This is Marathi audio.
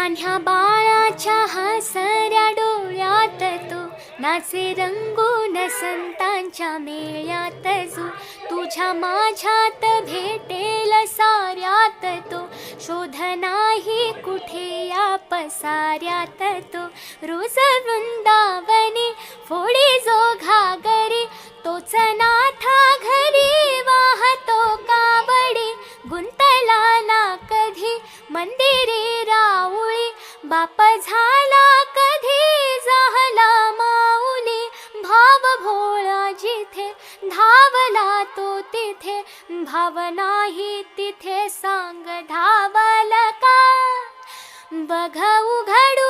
लहान्या बाळाच्या हसऱ्या डोळ्यात तो नाचे रंगून संतांच्या मेळ्यात जो तुझ्या माझ्यात भेटेल साऱ्यात तो शोध नाही कुठे या पसाऱ्यात तो रोज वृंदावनी फोडी जो घागरी तोच नाथा घरी वाहतो कावडी गुंतला ना कधी मंदिरी राऊळी बाप झाला कधी झाला माऊली भाव भोळा जिथे धावला तो तिथे भाव नाही तिथे सांग धावला का बघ उघडू